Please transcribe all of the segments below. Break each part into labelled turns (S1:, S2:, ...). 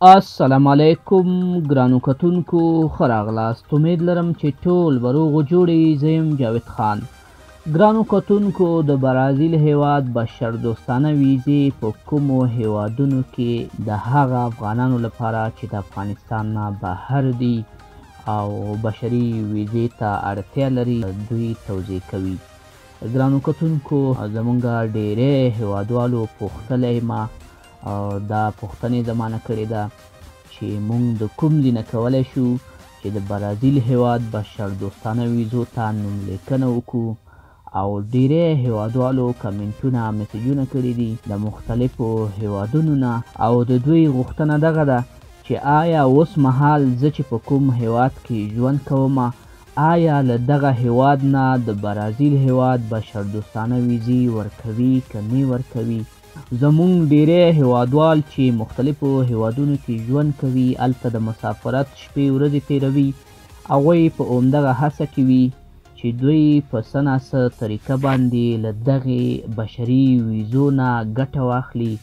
S1: السلام علیکم ګرانو کتونکو ښه راغلاست. امید لرم چې ټول به روغ و جوړ یې. زه یم جاوید خان. ګرانو کتونکو د برازیل هیواد بشردوستانه ویزې په کومو هیوادونو کې د هغه افغانانو لپاره چې د افغانستان نه بهر دي او بشري ویزې ته اړتیا لري دوی توضیح کوي. ګرانو کتونکو زمونږ ډیری هیوادوالو پوښتلی ما دا پوښتنې زمانه کړې ده چې موږ د کوم ځای نه کولی شو چې د برازیل هیواد بشردوستانه ویزو ته نوملیکنه وکړو او ډیری هیوادوالو کمنټونه میسیجونه کړي دي د مختلفو هیوادونو نه او د دوی غوښتنه دغه ده چې آیا اوس مهال زه چې په کوم هیواد کې ژوند کوم آیا له دغه هیواد نه د برازیل هیواد بشردوستانه ویزې ورکوي که نه ورکوي. زمونږ ډیری هیوادوال چې مختلفو هیوادونو کې ژوند کوي هلته د مسافرت شپې ورځې تیروي هغوی په همدغه هڅه کې وي چې دوی په څه ناڅه طریقه باندې له دغې بشري ویزو نه ګټه واخلي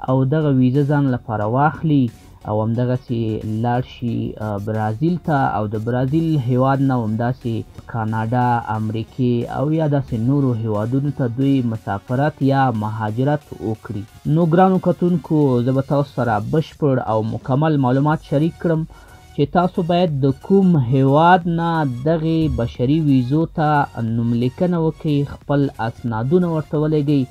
S1: او دغه ویزه ځان لپاره واخلي او همدغسې لاړ شي برازیل ته او د برازیل هیواد نه همداسې کاناډا، امریکې او یا داسې نورو هیوادونو ته دوی مسافرت یا مهاجرت وکړي. نو ګرانو کتونکو زه به تاسو سره بشپړ او مکمل معلومات شریک کړم چې تاسو باید د کوم هیواد نه دغې بشري ویزو ته نوملیکنه وکړئ، خپل اسنادونه ورته ولېږئ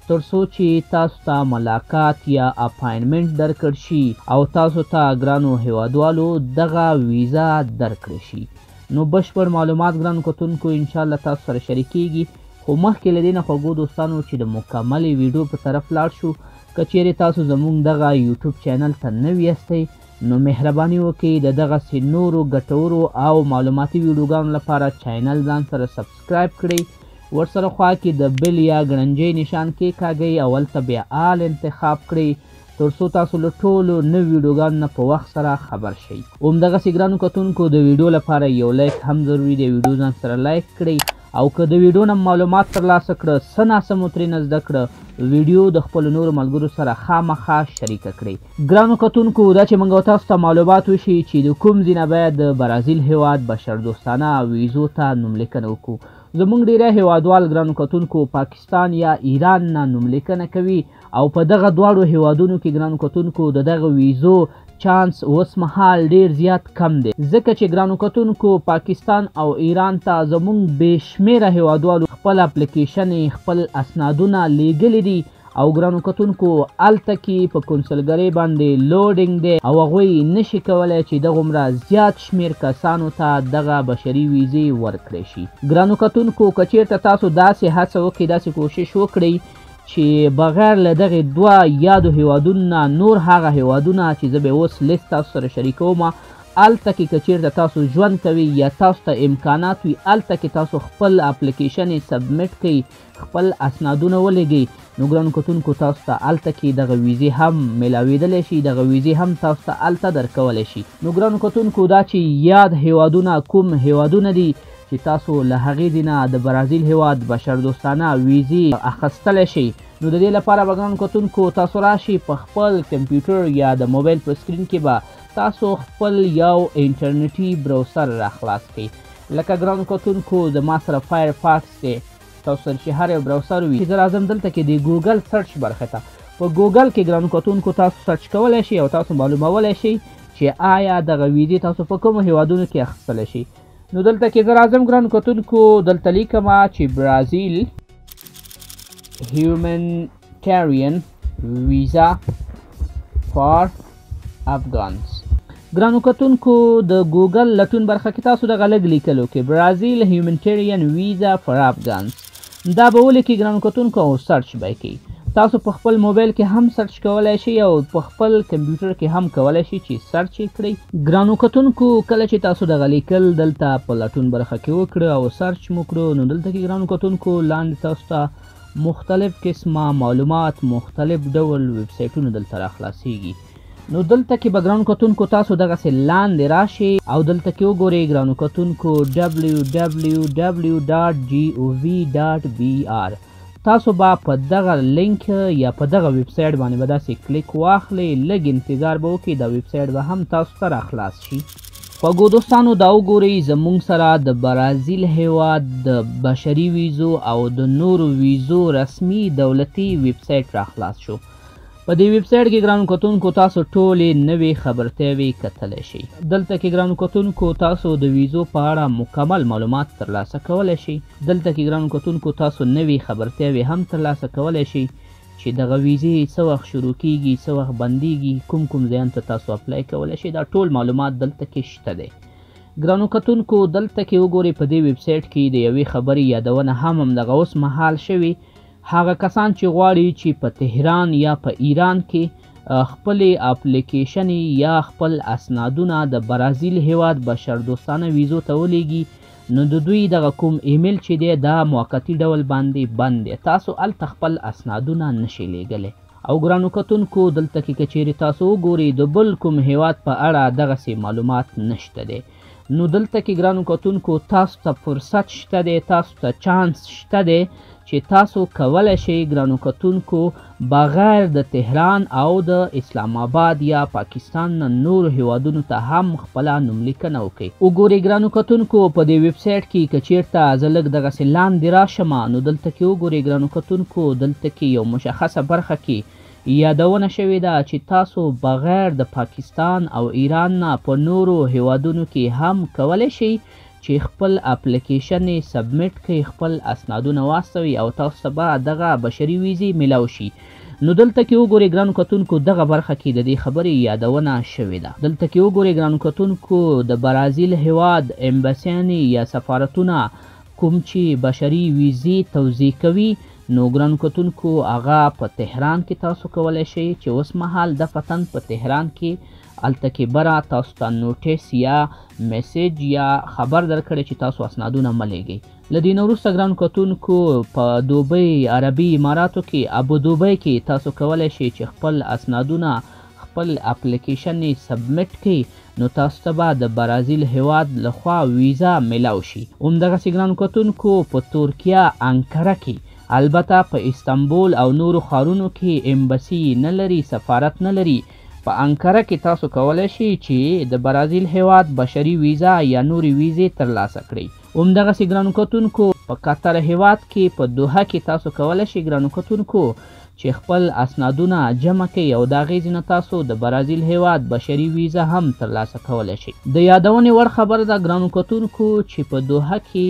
S1: تر څو چې تاسو ته ملاقات یا اپاینمنټ درکړ شي او تاسو ته ګرانو هیوادوالو دغه ویزا درکړی شي. نو بشپړ معلومات ګرانو کتونکو انشاءالله تاسو سره شریکیږي. خو مخکې له دې نه خوږو دوستانو چې د مکملې ویډیو په طرف لاړ شو، که چیرې تاسو زموږ دغه یوټیوب چینل ته نوي یاستئ نو مهرباني وکړئ د دغسې نورو ګټورو او معلوماتي ویډیوګانو لپاره چینل ځان سره سبسکرایب کړئ، ورسره خوا کې د بل یا ګړنجۍ نشان کېکاږئ او هلته بیا آل انتخاب کړئ تر څو تاسو له ټولو نوي ویډیوګانو نه په وخت سره خبر شئ. همدغسې ګرانو کتونکو د ویډیو لپاره یو لایک هم ضروري دی. ویډیو ځان سره لایک کړئ او که د ویډیو نه معلومات ترلاسه کړه څه ناڅه مو ترېنه زده کړه ویډیو د خپلو نورو ملګرو سره خامخا شریکه کړئ. ګرانو کتونکو دا چې موږ تاسو ته معلومات وشي چې د کوم ځای نه باید د برازیل هیواد بشردوستانه ویزو ته نوملیکنه وکړو. زمونږ ډیری هیوادوال ګرانو کتونکو پاکستان یا ایران نه نوملیکنه کوي او په دغه دواړو هیوادونو کې ګرانو کتونکو د دغه ویزو چانس اوس مهال ډیر زیات کم دی، ځکه چې ګرانو کتونکو پاکستان او ایران ته زمونږ بې شمیره هیوادوالو خپل اپلیکیشنې خپل اسنادونه لیږلي دي او ګرانو کتونکو هلته کې په کنسلګرۍ باندې لوډینګ دی او هغوی نشي کولی چې دغومره زیات شمیر کسانو ته دغه بشري ویزې ورکړی شي. ګرانو کتونکو که چیرته تاسو داسې هڅه وکړئ، داسې کوشش وکړئ چې بغیر له دغې دوه یادو هیوادونو نه نور هغه هیوادونه چې زه به اوس لیست تاسو سره شریکوم هلته کې که چیرته تاسو ژوند کوئ یا تاسو ته امکانات وي هلته کې تاسو خپل اپلیکیشن یې سبمیټ کړئ، خپل اسنادونه ولېږئ نو ګرانو کتونکو تاسو ته هلته کې دغه ویزې هم میلاویدلی شي، دغه ویزې هم تاسو ته هلته درکولی شي. نو ګرانو کتونکو دا چې یاد هیوادونه کوم هیوادونه دي چې تاسو له هغې ځای نه د برازیل هیواد بشردوستانه ویزې اخیستلی شئ نو د دې لپاره به ګرانو کتونکو تاسو راشئ په خپل کمپیوټر یا د موبایل په سکرین کې به تاسو خپل یو انټرنیټي براوسر راخلاص کړئ. لکه ګرانو کتونکو د ما سره فایر فاکس دی، تاسو سره چې هر یو براوسر وي زه راځم دلته کې د ګوګل سرچ برخه ته. په ګوګل کې ګرانو کتونکو تاسو سرچ کولی شئ او تاسو معلومولی شئ چې آیا دغه ویزې تاسو په کومو هیوادونو کې اخیستلی شئ. نو دلته کې زه راځم ګرانو کتونکو دلته لیکمه چې برازیل humanitarian visa for Afghans. ګرانو کتونکو د ګوګل لټون برخه کې تاسو دغه لږ لیکلو کې برازیل humanitarian visa for Afghans دا به ولیکئ ګرانو کتونکو او سرچ به یې کوئ. تاسو په خپل موبایل کې هم سرچ کولی شئ او په خپل کمپیوټر کې هم کولی شئ چې سرچ یې کړئ. ګرانو کتونکو کله چې تاسو دغه لیکل دلته په لټون برخه کې وکړو او سرچ مو کړو نو دلته کې ګرانو کتونکو لاندې تاسو ته مختلف قسمه معلومات مختلف ډول ویب سایټونه دلته راخلاصیږي. نو دلته کې به ګرانو کتونکو تاسو دغسې لاندې راشئ او دلته کې وګورئ ګرانو کتونکو www.gov.br تاسو به په دغه لینک یا په دغه ویب سایټ باندې به داسې کلیک واخلئ، لږ انتظار به وکړئ، دا ویب سایټ به هم تاسو ته راخلاص شي. خوږو دوستانو دا وګورئ زموږ سره د برازیل هیواد د بشري ویزو او د نورو ویزو رسمي دولتي ویب سایټ راخلاص شو. په دې ویب سایټ کې ګرانو کتونکو تاسو ټولې نوې خبرتیاوې کتلی شئ. دلته کې ګرانو کتونکو تاسو د ویزو په اړه مکمل معلومات ترلاسه کولی شئ. دلته کې ګرانو کتونکو تاسو نوې خبرتیاوې هم ترلاسه کولی شئ چې دغه ویزې څه وخت شروع کیږي، څه وخت بندیږي، کوم ځایونو ته تاسو اپلای کولی شئ. دا ټول معلومات دلته کې شته دی. ګرانو کتونکو دلته کې وګورئ په دې ویب سایټ کې د یوې خبرې یادونه هم همدغه اوس مهال شوې. هغه کسان چې غواړي چې په تهران یا په ایران کې خپلې اپلیکیشنې یا خپل اسنادونه د برازیل هیواد بشردوستانه ویزو ته ولیږي، نو د دوی دغه کوم ایمیل چې دی دا موقتي ډول باندې بند دی. تاسو هلته خپل اسنادونه نشئ لیږلی. او ګرانو کتونکو دلته کې که چیرې تاسو وګورئ د بل کوم هیواد په اړه دغسې معلومات نشته دی، نو دلته کې ګرانو کتونکو تاسو ته فرصت شته دی، تاسو ته چانس شته دی چې تاسو کولی شئ ګرانو کتونکو بغیر د تهران او د اسلام آباد یا پاکستان نه نورو هیوادونو ته هم خپله نوملیکنه وکړئ. وګورئ ګرانو کتونکو په دې ویب سایټ کې که چیرته زه لږ دغسې لاندې راشم، نو دلته کې وګورئ ګرانو کتونکو دلته کې یو مشخصه برخه کې یادونه شوې ده چې تاسو بغیر د پاکستان او ایران نه په نورو هیوادونو کې هم کولی شئ چې خپل اپلیکیشن یې سبمیټ کړئ، خپل اسنادونه واستوئ او تاسو ته به دغه بشري ویزې میلاو شي. نو دلته کې وګورئ ګرانو کتونکو دغه برخه کې د دې خبرې یادونه شوې ده. دلته کې وګورئ ګرانو کتونکو د برازیل هیواد امباسیانې یا سفارتونه کوم چې بشري ویزې توضیح کوي، نو ګرانو کتونکو هغه په تهران کې تاسو کولی شئ چې اوس مهال د فتن په تهران کې هلته کې بره تاسو ته نوټیس یا میسیج یا خبر درکړی چې تاسو اسنادونه مه لیږئ. له دې نه وروسته ګرانو کتونکو په دوبۍ عربي اماراتو کې ابودوبۍ کې تاسو کولی شئ چې خپل اسنادونه خپل اپلیکیشن یې سبمیټ کړئ، نو تاسو ته به د برازیل هیواد لخوا ویزا میلاو شي. همدغسې ګرانو کتونکو په ترکیه انکره کې، البته په استانبول او نورو ښارونو کې امباسي نه لري، سفارت نه لري، په انکره کې تاسو کولی شئ چې د برازیل هیواد بشري ویزا یا نورې ویزې ترلاسه کړئ. همدغسې ګرانو کتونکو په قطر هیواد کې په دوحه کې تاسو کولی شئ ګرانو کتونکو چې خپل اسنادونه جمع کړئ او د هغې ځینه تاسو د برازیل هیواد بشري ویزا هم ترلاسه کولی شئ. د یادونې وړ خبره ده ګرانو کتونکو چې په دوحه کې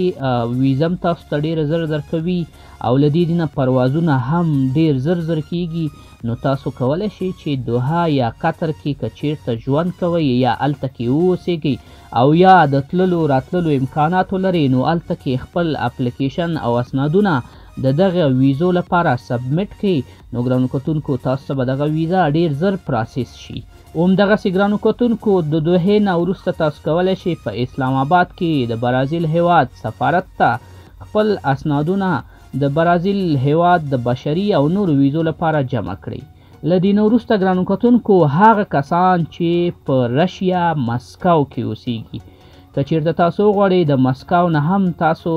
S1: ویزا هم تاسو ته ډېره زر درکوي او له دې نه پروازونه هم ډېر زر کیږي. نو تاسو کولی شئ چې دوحه یا قطر کې که چیرته ژوند کوئ یا هلته کې واوسیږئ او یا د تللو راتللو امکاناتو لرئ، نو هلته کې خپل اپلیکیشن او اسنادونه د دغه ویزو لپاره سبمیټ کړئ، نو ګرانو کتونکو تاسو ته به دغه ویزا ډېر زر پروسس شي. همدغسې ګرانو کتونکو د دوحې نه وروسته تاسو کولی شئ په اسلام آباد کې د برازیل هیواد سفارت ته خپل اسنادونه د برازیل هیواد د بشري او نورو ویزو لپاره جمع کړئ. له دې نه وروسته ګرانو کتونکو هغه کسان چې په رشیا مسکو کې اوسیږي، که چیرته تاسو وغواړئ د مسکو نه هم تاسو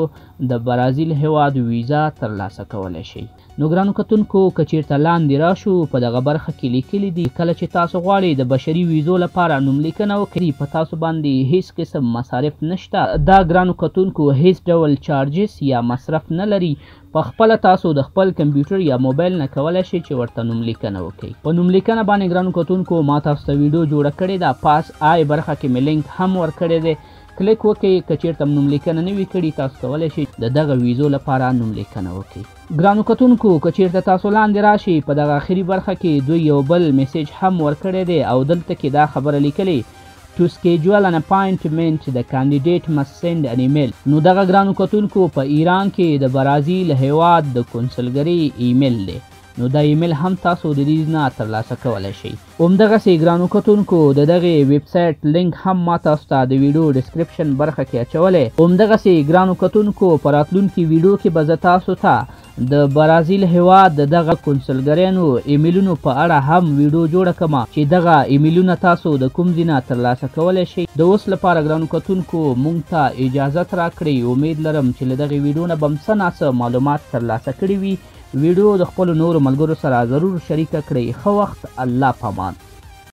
S1: د برازیل هیواد ویزا ترلاسه کولی شئ. نو ګرانو کتونکو که چیرته لاندې راشو په دغه برخه کې لیکلي دي کله چې تاسو غواړئ د بشري ویزو لپاره نوملیکنه وکړئ، په تاسو باندې هیڅ قسم مصارف نشته. دا ګرانو کتونکو هیڅ ډول چارجز یا مصرف نه لري. په خپله تاسو د خپل کمپیوټر یا موبایل نه کولی شئ چې ورته نوملیکنه وکړئ. په نوملیکنه باندې ګرانو کتونکو ما تاسو ته ویډیو جوړه کړې ده، پاس آی برخه کې مې لینک هم ورکړی دی، کلیک وکړئ. که چیرته م نوملیکنه نه وي کړي تاسو کولی شئ د دغه ویزو لپاره نوملیکنه وکړئ. ګرانو کتونکو که چیرته تاسو لاندې راشئ په دغه اخري برخه کې دوی یو بل میسیج هم ورکړی دی او دلته کې دا خبره لیکلې To schedule an appointment, the candidate must send an email. نو دغه ګرانو کتونکو په ایران کې د برازیل هیواد د کنسلګرۍ ایمیل دی، نو دا ایمیل هم تاسو د دې نه ترلاسه کولی شئ. همدغسې ګرانو کتونکو د دغې ویب سایټ لینک هم ما تاسو ته د ویډیو ډسکرپشن برخه کې اچولی. همدغسې ګرانو کتونکو په راتلونکي ویډیو کې به زه تاسو ته د برازیل هیواد د دغه کنسلګریانو ایمیلونو په اړه هم ویډیو جوړه کړم چې دغه ایمیلونه تاسو د کوم ځای نه ترلاسه کولی شئ. د اوس لپاره ګرانو کتونکو موږ ته اجازت راکړئ. امید لرم چې له دغې ویډیو نه به م څه ناڅه معلومات ترلاسه کړي وي. ویډیو د خپلو نورو ملګرو سره ضرور شریکه کړئ. ښه وخت. الله پامان.